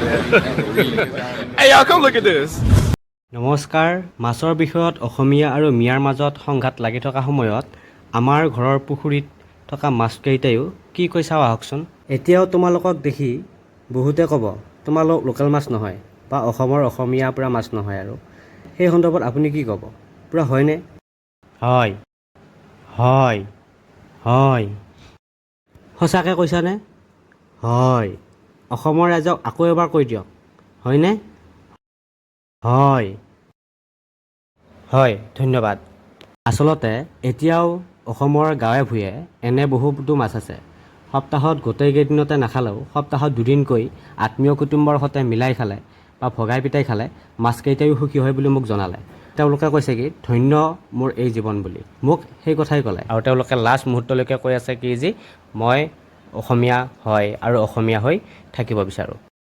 Hey, y'all, come look at this. নমস্কাৰ মাছৰ বিষয়ত অসমীয়া আৰু মিয়াৰ মাজত সংঘাত লাগি থকা সময়ত আমাৰ ঘৰৰ পুখুৰীত থকা মাছকেইটাইও কি কৈছে আহকচোন এতিয়াও তোমালোকক দেখি বহুতে ক'ব তোমালোক লোকেল মাছ নহয় বা অসমৰ অসমীয়া পুৰা মাছ নহয় আৰু সেই সন্দৰ্ভত আপুনি কি ক'ব পুৰা হয়নে হয় হয় হয় সঁচাকৈ কৈছানে হয় অসমৰ ৰাইজক আকৌ এবাৰ কৈ দিয়ক হয়নে হয় হয় ধন্যবাদ আচলতে এতিয়াও অসমৰ গাঁৱে ভূঞে এনে বহুতো মাছ আছে সপ্তাহত গোটেইকেইদিনতে নাখালেও সপ্তাহত দুদিনকৈ আত্মীয় কুটুম্বৰ সৈতে মিলাই খালে বা ভগাই পিতাই খালে মাছকেইটাইও সুখী হয় বুলি মোক জনালে তেওঁলোকে কৈছে কি ধন্য মোৰ এই জীৱন বুলি মোক সেই কথাই ক'লে আৰু তেওঁলোকে লাষ্ট মুহূৰ্তলৈকে কৈ আছে কি যে মই অসমীয়া হয় আৰু অসমীয়া হৈ থাকিব বিচাৰোঁ